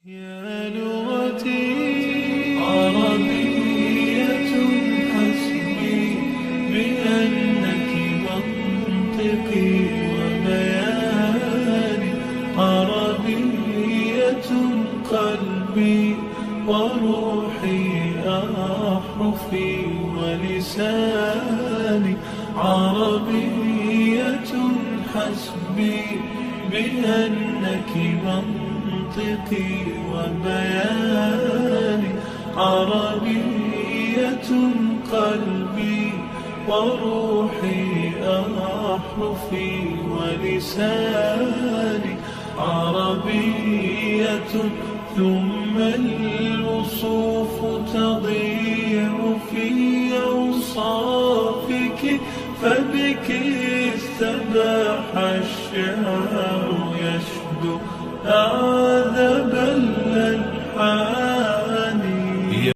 يا لغتي عربية حسبي بأنك منطقي وبياني، عربية قلبي وروحي أحرفي ولساني، عربية حسبي بأنك منطقي وبياني، عربية قلبي وروحي أحرفي ولساني، عربية ثم الوصوف تضيع في أوصافك، فبك استباح الشعر يشدو